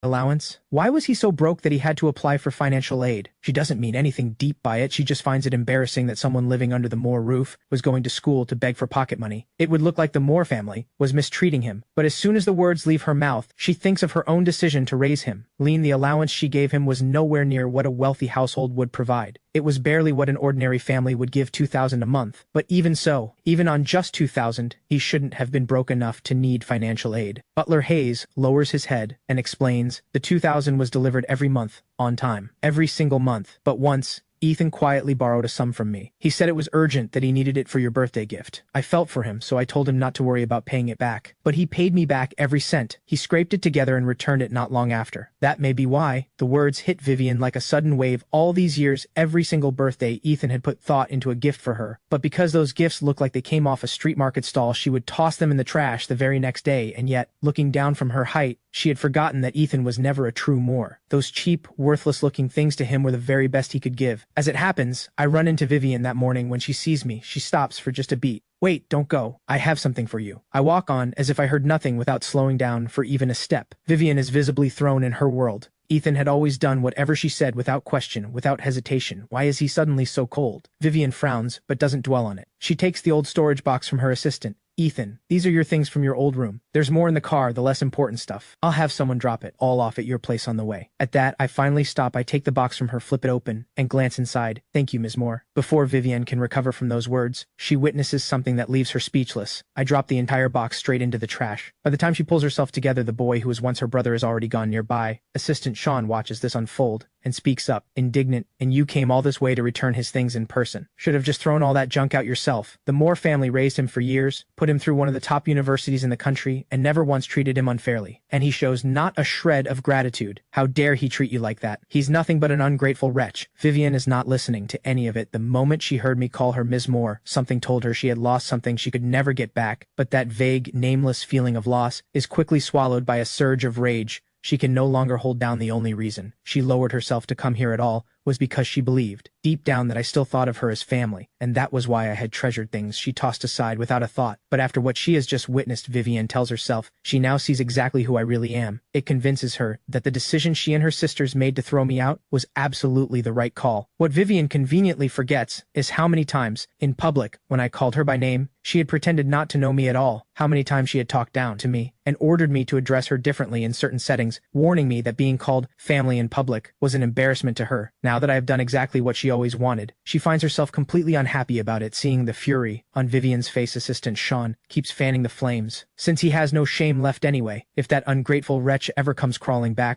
Allowance? Why was he so broke that he had to apply for financial aid? She doesn't mean anything deep by it, she just finds it embarrassing that someone living under the Moore roof was going to school to beg for pocket money. It would look like the Moore family was mistreating him, but as soon as the words leave her mouth, she thinks of her own decision to raise him. The allowance she gave him was nowhere near what a wealthy household would provide. It was barely what an ordinary family would give $2,000 a month, but even so, even on just $2,000, he shouldn't have been broke enough to need financial aid. Butler Hayes lowers his head and explains, the $2,000 was delivered every month, on time. Every single month. But once, Ethan quietly borrowed a sum from me. He said it was urgent, that he needed it for your birthday gift. I felt for him, so I told him not to worry about paying it back. But he paid me back every cent. He scraped it together and returned it not long after. That may be why. The words hit Vivienne like a sudden wave. All these years, every single birthday, Ethan had put thought into a gift for her. But because those gifts looked like they came off a street market stall, she would toss them in the trash the very next day, and yet, looking down from her height, she had forgotten that Ethan was never a true Moore. Those cheap, worthless-looking things to him were the very best he could give. As it happens, I run into Vivienne that morning. When she sees me, she stops for just a beat. Wait, don't go. I have something for you. I walk on, as if I heard nothing, without slowing down for even a step. Vivienne is visibly thrown in her world. Ethan had always done whatever she said without question, without hesitation. Why is he suddenly so cold? Vivienne frowns, but doesn't dwell on it. She takes the old storage box from her assistant. Ethan, these are your things from your old room. There's more in the car, the less important stuff. I'll have someone drop it all off at your place on the way. At that, I finally stop. I take the box from her, flip it open, and glance inside. Thank you, Ms. Moore. Before Vivienne can recover from those words, she witnesses something that leaves her speechless. I drop the entire box straight into the trash. By the time she pulls herself together, the boy who was once her brother is already gone nearby. Assistant Sean watches this unfold and speaks up, indignant, and you came all this way to return his things in person. Should have just thrown all that junk out yourself. The Moore family raised him for years, put him through one of the top universities in the country, and never once treated him unfairly. And he shows not a shred of gratitude. How dare he treat you like that? He's nothing but an ungrateful wretch. Vivienne is not listening to any of it. The moment she heard me call her Ms. Moore, something told her she had lost something she could never get back, but that vague, nameless feeling of loss is quickly swallowed by a surge of rage. She can no longer hold down. The only reason she lowered herself to come here at all was because she believed, deep down, that I still thought of her as family, and that was why I had treasured things she tossed aside without a thought. But after what she has just witnessed, Vivienne tells herself, she now sees exactly who I really am. It convinces her that the decision she and her sisters made to throw me out was absolutely the right call. What Vivienne conveniently forgets is how many times, in public, when I called her by name, she had pretended not to know me at all, how many times she had talked down to me, and ordered me to address her differently in certain settings, warning me that being called family in public was an embarrassment to her. Now that I have done exactly what she always wanted, she finds herself completely unhappy about it. Seeing the fury on Vivienne's face, Assistant Sean keeps fanning the flames, since he has no shame left anyway. If that ungrateful wretch ever comes crawling back,